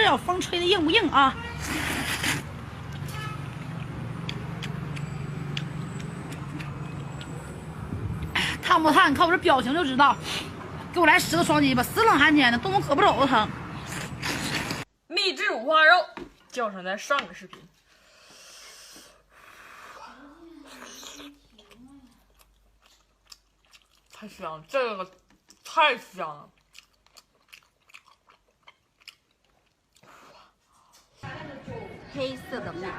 有风吹的硬不硬啊？烫不烫？你看我这表情就知道。给我来10个双击吧，死冷寒天的，动动胳膊肘都疼。秘制五花肉，叫上咱上个视频。太香了，这个太香了。黑色的面。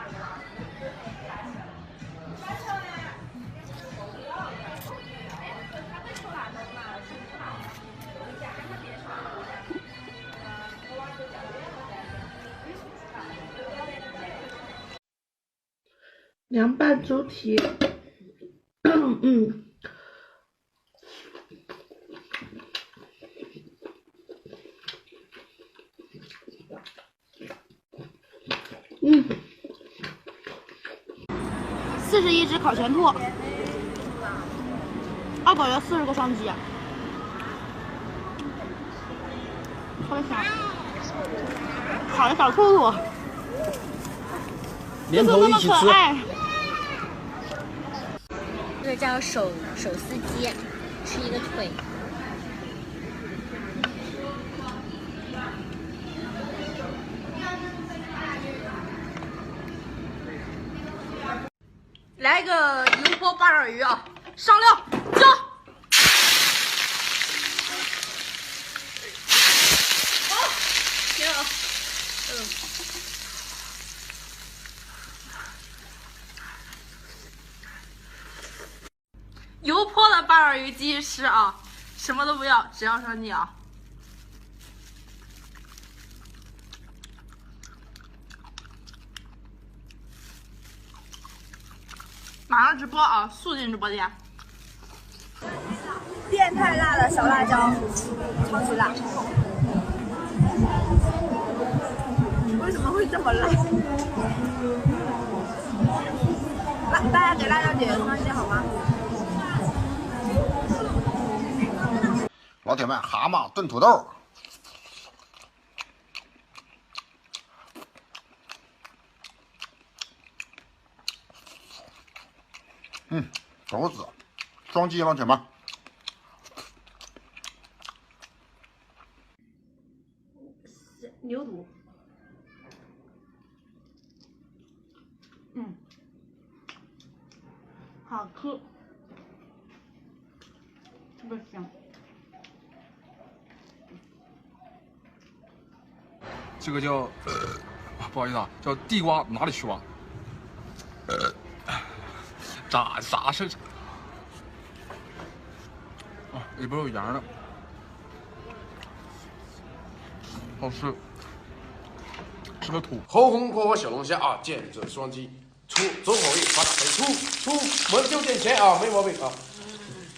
凉拌猪蹄，41只烤全兔，奥宝要40个双击，特别香。烤的小兔兔，连头一起吃。这个叫手撕鸡，吃一个腿。来个油泼八爪鱼啊！上料，加。好，行啊。油泼的八爪鱼继续吃啊！什么都不要，只要双击啊！马上直播啊！速进直播间。变态辣的小辣椒，超级辣。为什么会这么辣？大家给辣椒姐姐双击好吗？老铁们，蛤蟆炖土豆。肘子，双击，老铁们。牛肚，好吃，特别香。这个叫，不好意思啊，叫地瓜哪里去啊？咋是？啊，里边有瓤的，好吃。吃个土。红红火火小龙虾啊，见者双击，出走口令，把它出门就点钱啊，没毛病啊，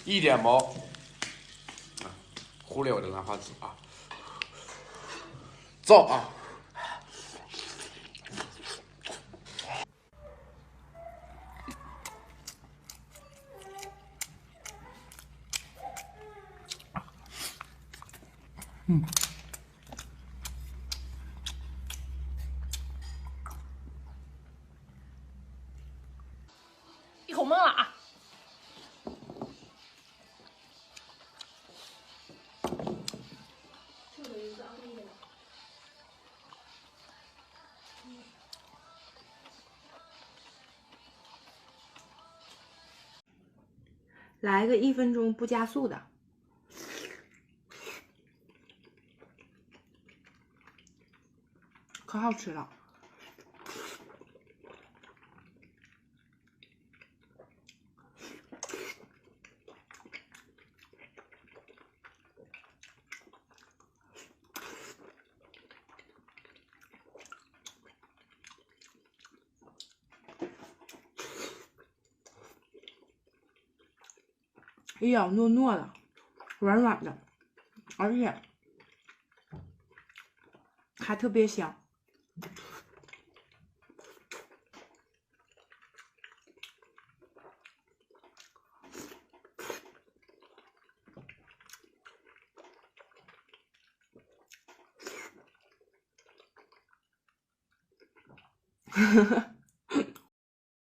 一点毛啊，忽略我的兰花指啊，造啊。一口猛辣。来个1分钟不加速的，可好吃了。一咬糯糯的，软软的，而且还特别香。